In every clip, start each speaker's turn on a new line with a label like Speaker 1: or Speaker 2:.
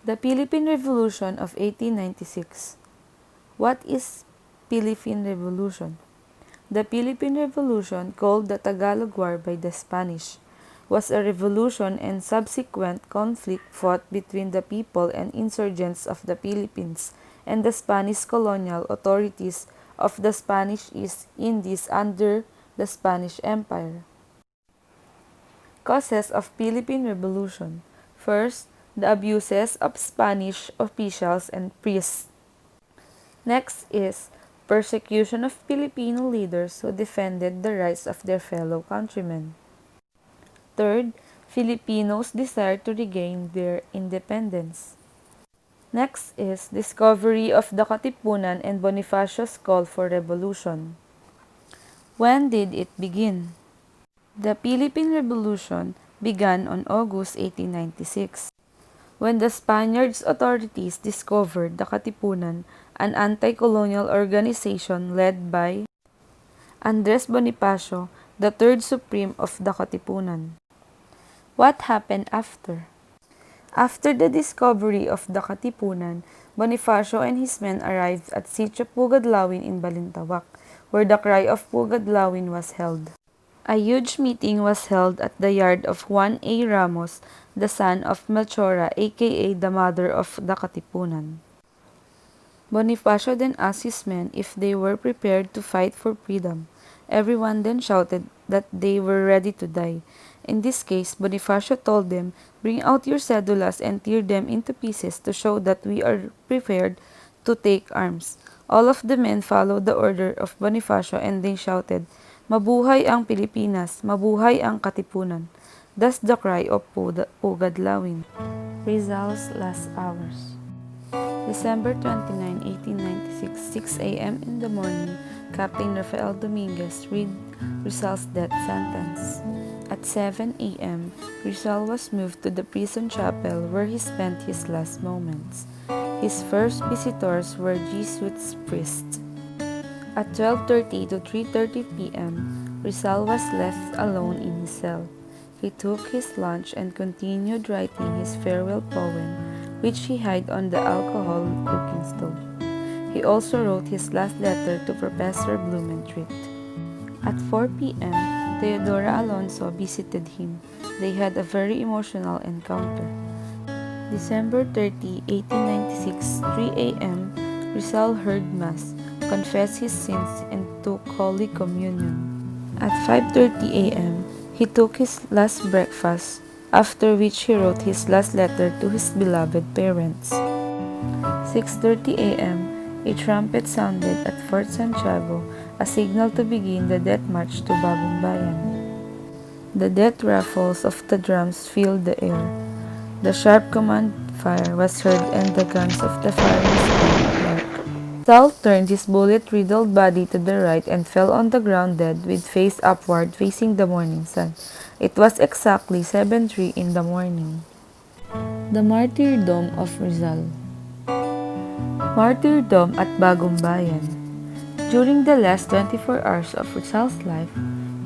Speaker 1: The Philippine Revolution of 1896. What is Philippine Revolution? The Philippine Revolution, called the Tagalog War by the Spanish, was a revolution and subsequent conflict fought between the people and insurgents of the Philippines and the Spanish colonial authorities of the Spanish East Indies under the Spanish Empire. Causes of Philippine Revolution. First, the abuses of Spanish officials and priests. Next is persecution of Filipino leaders who defended the rights of their fellow countrymen. Third, Filipinos' desire to regain their independence. Next is discovery of the Katipunan and Bonifacio's call for revolution. When did it begin? The Philippine Revolution began on August 1896, when the Spaniards' authorities discovered the Katipunan, an anti-colonial organization led by Andres Bonifacio, the third supreme of the Katipunan. What happened after? After the discovery of the Katipunan, Bonifacio and his men arrived at Sitio Pugadlawin in Balintawak, where the cry of Pugadlawin was held. A huge meeting was held at the yard of Juan A. Ramos, the son of Melchora, aka the mother of the Katipunan. Bonifacio then asked his men if they were prepared to fight for freedom. Everyone then shouted that they were ready to die. In this case, Bonifacio told them, "Bring out your cedulas and tear them into pieces to show that we are prepared to take arms." All of the men followed the order of Bonifacio and they shouted, "Mabuhay ang Pilipinas! Mabuhay ang Katipunan!" Thus the cry of Pugadlawin. Rizal's last hours. December 29, 1896, 6 a.m. in the morning, Captain Rafael Dominguez read Rizal's death sentence. At 7 a.m., Rizal was moved to the prison chapel where he spent his last moments. His first visitors were Jesuit priests. At 12:30 to 3:30 p.m., Rizal was left alone in his cell. He took his lunch and continued writing his farewell poem, which he hid on the alcohol cooking stove. He also wrote his last letter to Professor Blumentritt. At 4 p.m., Teodora Alonso visited him. They had a very emotional encounter. December 30, 1896, 3 a.m., Rizal heard Mass, confessed his sins, and took Holy Communion. At 5:30 a.m., he took his last breakfast, after which he wrote his last letter to his beloved parents. 6:30 a.m., a trumpet sounded at Fort Santiago, a signal to begin the death march to Bagong Bayan. The death rattles of the drums filled the air. The sharp command fire was heard and the guns of the firing squad dark. Rizal turned his bullet-riddled body to the right and fell on the ground dead with face upward facing the morning sun. It was exactly 7:03 in the morning. The Martyrdom of Rizal. Martyrdom at Bagong Bayan. During the last 24 hours of Rizal's life,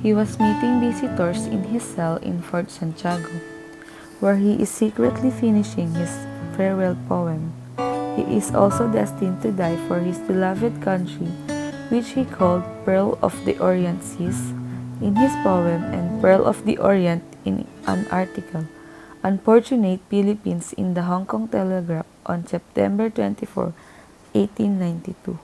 Speaker 1: he was meeting visitors in his cell in Fort Santiago, where he is secretly finishing his farewell poem. He is also destined to die for his beloved country, which he called Pearl of the Orient Seas in his poem and Pearl of the Orient in an article, Unfortunate Philippines in the Hong Kong Telegraph on September 24, 1892.